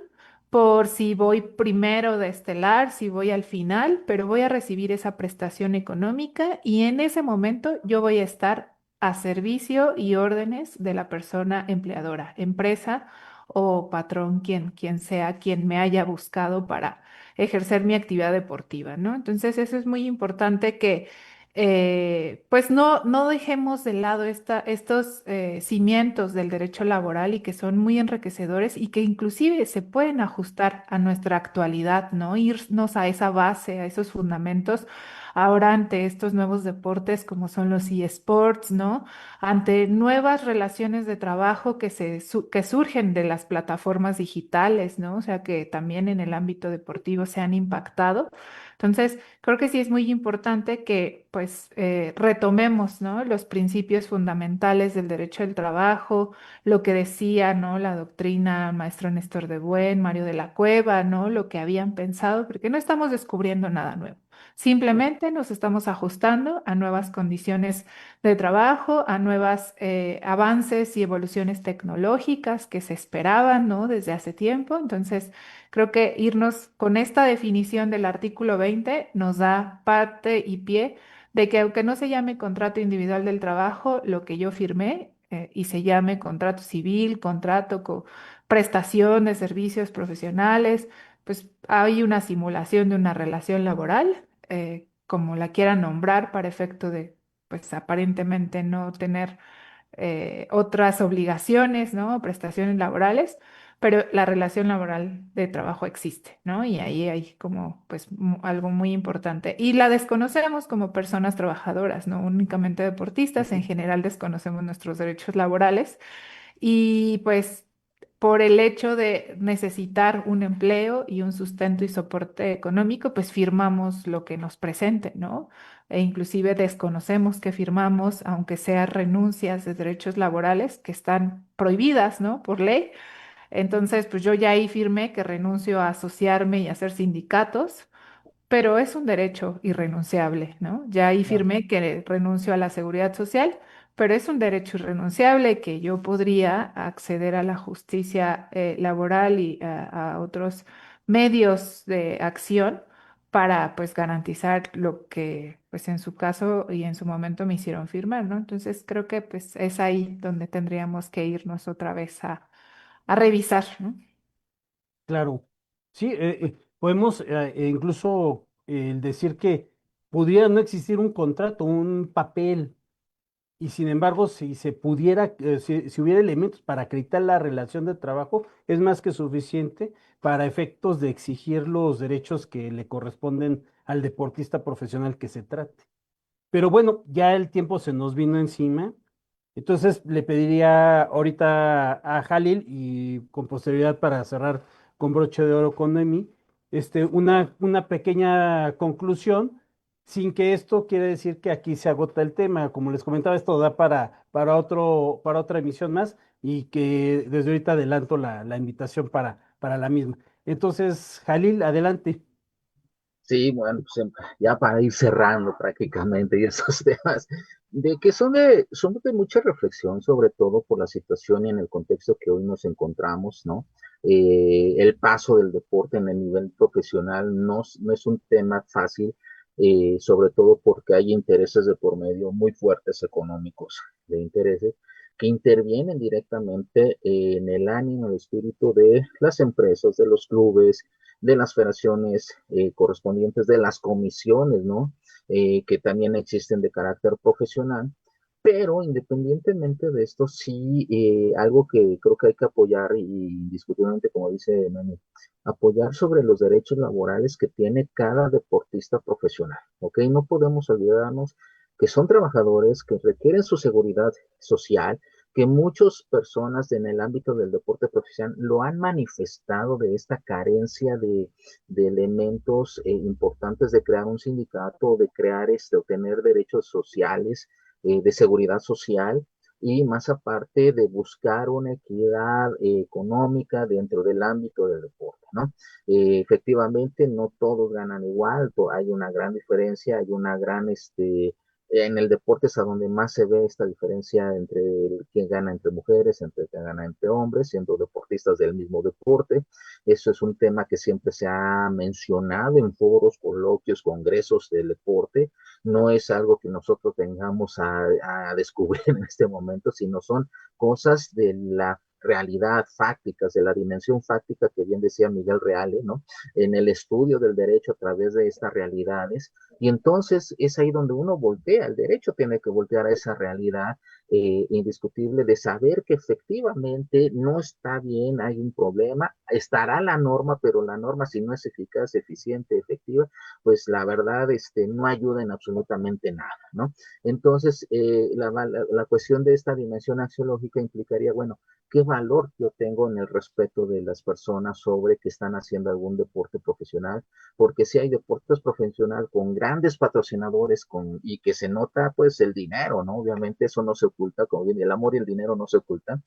por si voy primero de estelar, si voy al final, pero voy a recibir esa prestación económica y en ese momento yo voy a estar a servicio y órdenes de la persona empleadora, empresa o patrón, quien sea, quien me haya buscado para ejercer mi actividad deportiva, ¿no? Entonces, eso es muy importante que, pues, no dejemos de lado estos cimientos del derecho laboral y que son muy enriquecedores y que inclusive se pueden ajustar a nuestra actualidad, ¿no? Irnos a esa base, a esos fundamentos. Ahora ante estos nuevos deportes como son los eSports, ¿no? Ante nuevas relaciones de trabajo que surgen de las plataformas digitales, ¿no? O sea, que también en el ámbito deportivo se han impactado. Entonces, creo que sí es muy importante que, pues, retomemos, ¿no? Los principios fundamentales del derecho del trabajo, lo que decía, ¿no? La doctrina, el maestro Néstor de Buen, Mario de la Cueva, ¿no? Lo que habían pensado, porque no estamos descubriendo nada nuevo. Simplemente nos estamos ajustando a nuevas condiciones de trabajo, a nuevos avances y evoluciones tecnológicas que se esperaban, ¿no? Desde hace tiempo. Entonces, creo que irnos con esta definición del artículo 20 nos da parte y pie de que aunque no se llame contrato individual del trabajo, lo que yo firmé y se llame contrato civil, contrato con prestación de servicios profesionales, pues hay una simulación de una relación laboral, como la quieran nombrar para efecto de pues aparentemente no tener otras obligaciones, ¿no? Prestaciones laborales, pero la relación laboral de trabajo existe, ¿no? Y ahí hay como pues algo muy importante. Y la desconocemos como personas trabajadoras, no únicamente deportistas, en ujú. general desconocemos nuestros derechos laborales y pues por el hecho de necesitar un empleo y un sustento y soporte económico, pues firmamos lo que nos presente, ¿no? E inclusive desconocemos que firmamos, aunque sea renuncias de derechos laborales que están prohibidas, ¿no? Por ley. Entonces, pues yo ya ahí firmé que renuncio a asociarme y a hacer sindicatos, pero es un derecho irrenunciable, ¿no? Ya ahí Claro. firmé que renuncio a la seguridad social, pero es un derecho irrenunciable que yo podría acceder a la justicia laboral y a otros medios de acción para pues garantizar lo que pues en su caso y en su momento me hicieron firmar, ¿no? Entonces creo que pues es ahí donde tendríamos que irnos otra vez a revisar, ¿no? Claro, sí, podemos incluso decir que pudiera no existir un contrato, un papel, y sin embargo, si se pudiera, si hubiera elementos para acreditar la relación de trabajo, es más que suficiente para efectos de exigir los derechos que le corresponden al deportista profesional que se trate. Pero bueno, ya el tiempo se nos vino encima. Entonces le pediría ahorita a Jalil y con posterioridad para cerrar con broche de oro con Noemí, una pequeña conclusión, sin que esto quiere decir que aquí se agota el tema. Como les comentaba, esto da para otra emisión más y que desde ahorita adelanto la invitación para la misma. Entonces, Jalil, adelante. Sí, bueno, pues ya para ir cerrando prácticamente y esos temas, de que son de mucha reflexión, sobre todo por la situación y en el contexto que hoy nos encontramos, ¿no? El paso del deporte en el nivel profesional no es un tema fácil, sobre todo porque hay intereses de por medio muy fuertes económicos, de intereses que intervienen directamente en el ánimo, el espíritu de las empresas, de los clubes, de las federaciones correspondientes, de las comisiones, ¿no? Que también existen de carácter profesional. Pero independientemente de esto, sí, algo que creo que hay que apoyar y indiscutiblemente, como dice Nani, apoyar sobre los derechos laborales que tiene cada deportista profesional, ¿ok? No podemos olvidarnos que son trabajadores que requieren su seguridad social, que muchas personas en el ámbito del deporte profesional lo han manifestado de esta carencia de elementos importantes de crear un sindicato, de crear o tener derechos sociales, de seguridad social y más aparte de buscar una equidad económica dentro del ámbito del deporte, ¿no? Efectivamente, no todos ganan igual, hay una gran diferencia, hay una gran, en el deporte es a donde más se ve esta diferencia entre quien gana entre mujeres, entre quien gana entre hombres, siendo deportistas del mismo deporte. Eso es un tema que siempre se ha mencionado en foros, coloquios, congresos del deporte. No es algo que nosotros tengamos a descubrir en este momento, sino son cosas de la realidad fácticas, de la dimensión fáctica que bien decía Miguel Reale, ¿no? En el estudio del derecho a través de estas realidades. Y entonces es ahí donde uno voltea, el derecho tiene que voltear a esa realidad indiscutible de saber que efectivamente no está bien, hay un problema, estará la norma, pero la norma si no es eficaz, eficiente, efectiva, pues la verdad no ayuda en absolutamente nada, ¿no? Entonces, la cuestión de esta dimensión axiológica implicaría, bueno, ¿qué valor yo tengo en el respeto de las personas sobre que están haciendo algún deporte profesional? Porque si hay deportes profesional con grandes patrocinadores y que se nota pues el dinero, ¿no? Obviamente eso no se oculta, como bien, el amor y el dinero no se ocultan,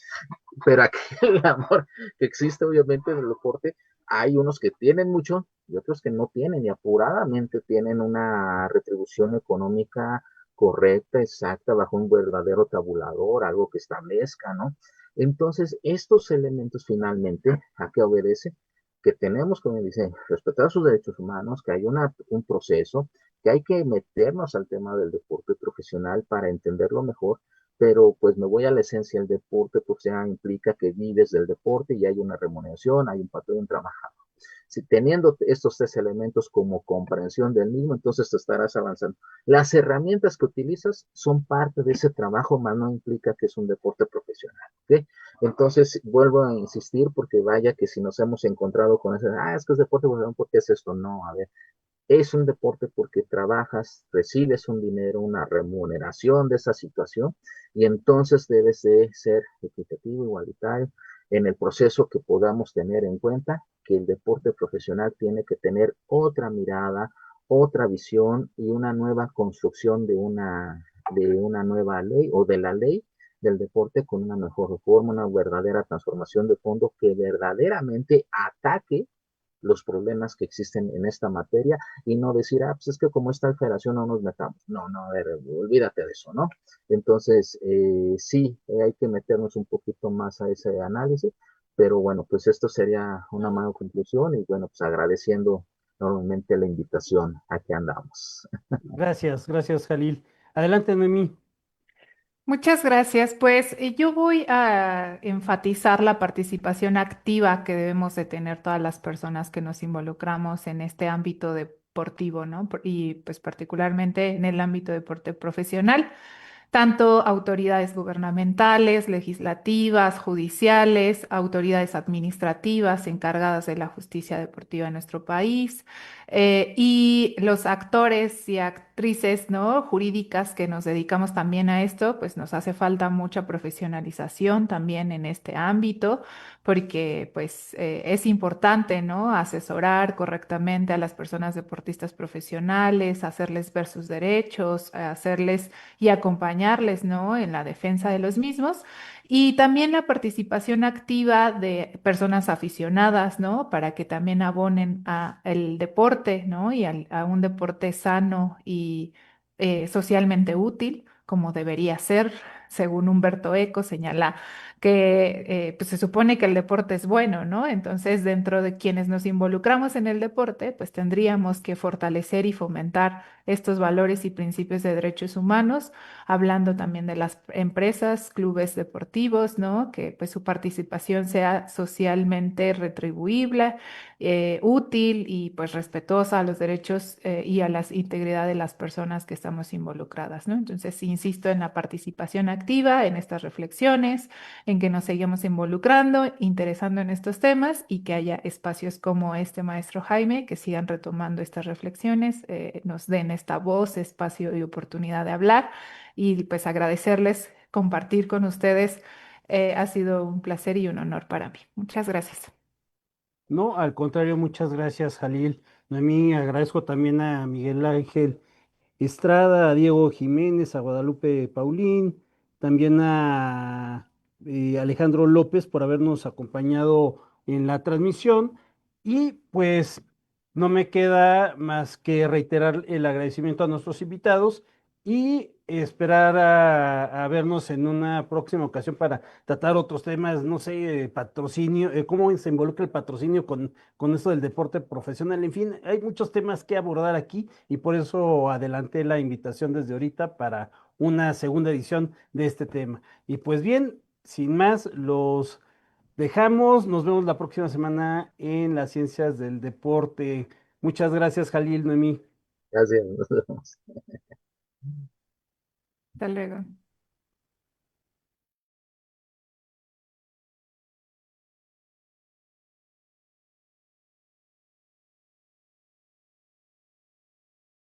pero aquí el amor que existe obviamente en el deporte, hay unos que tienen mucho y otros que no tienen y apuradamente tienen una retribución económica correcta, exacta, bajo un verdadero tabulador, algo que establezca, ¿no? Entonces, estos elementos finalmente, ¿a qué obedece? Que tenemos, como dice, respetar sus derechos humanos, que hay un proceso, que hay que meternos al tema del deporte profesional para entenderlo mejor, pero pues me voy a la esencia del deporte, pues ya implica que vives del deporte y hay una remuneración, hay un patrón, un trabajador. Si teniendo estos tres elementos como comprensión del mismo, entonces te estarás avanzando. Las herramientas que utilizas son parte de ese trabajo, más no implica que es un deporte profesional. ¿Okay? Entonces, vuelvo a insistir porque vaya que si nos hemos encontrado con eso, es que es deporte, bueno, ¿por qué es esto? No, a ver, es un deporte porque trabajas, recibes un dinero, una remuneración de esa situación y entonces debes de ser equitativo, igualitario en el proceso que podamos tener en cuenta que el deporte profesional tiene que tener otra mirada, otra visión y una nueva construcción de una nueva ley o de la ley del deporte con una mejor reforma, una verdadera transformación de fondo que verdaderamente ataque los problemas que existen en esta materia y no decir, pues es que como esta federación no nos metamos. No, no, a ver, olvídate de eso, ¿no? Entonces, sí, hay que meternos un poquito más a ese análisis, pero bueno, pues esto sería una mala conclusión y bueno, pues agradeciendo normalmente la invitación a que andamos. Gracias, gracias, Jalil. Adelante, Noemí. Muchas gracias. Pues yo voy a enfatizar la participación activa que debemos de tener todas las personas que nos involucramos en este ámbito deportivo, ¿no? Y pues particularmente en el ámbito deporte profesional, tanto autoridades gubernamentales, legislativas, judiciales, autoridades administrativas encargadas de la justicia deportiva en nuestro país, y los actores actrices, ¿no? Jurídicas que nos dedicamos también a esto, pues nos hace falta mucha profesionalización también en este ámbito, porque pues es importante, ¿no? Asesorar correctamente a las personas deportistas profesionales, hacerles ver sus derechos, hacerles y acompañarles, ¿no? En la defensa de los mismos. Y también la participación activa de personas aficionadas, ¿no? Para que también abonen a el deporte, ¿no? Y a un deporte sano y socialmente útil, como debería ser, según Humberto Eco señala que pues se supone que el deporte es bueno, ¿no? Entonces, dentro de quienes nos involucramos en el deporte, pues tendríamos que fortalecer y fomentar estos valores y principios de derechos humanos, hablando también de las empresas, clubes deportivos, ¿no? Que pues su participación sea socialmente retribuible, útil y pues respetuosa a los derechos y a la integridad de las personas que estamos involucradas, ¿no? Entonces, insisto en la participación activa, en estas reflexiones, en que nos sigamos involucrando, interesando en estos temas y que haya espacios como este maestro Jaime que sigan retomando estas reflexiones, nos den esta voz, espacio y oportunidad de hablar y pues agradecerles compartir con ustedes. Ha sido un placer y un honor para mí. Muchas gracias. No, al contrario, muchas gracias, Jalil. Noemí, agradezco también a Miguel Ángel Estrada, a Diego Jiménez, a Guadalupe Paulín, también a Alejandro López por habernos acompañado en la transmisión. Y pues no me queda más que reiterar el agradecimiento a nuestros invitados y esperar a vernos en una próxima ocasión para tratar otros temas, no sé, patrocinio, cómo se involucra el patrocinio con esto del deporte profesional. En fin, hay muchos temas que abordar aquí y por eso adelanté la invitación desde ahorita para una segunda edición de este tema. Y pues bien, sin más, los dejamos. Nos vemos la próxima semana en las ciencias del deporte. Muchas gracias, Jalil, Noemí. Gracias. Hasta luego.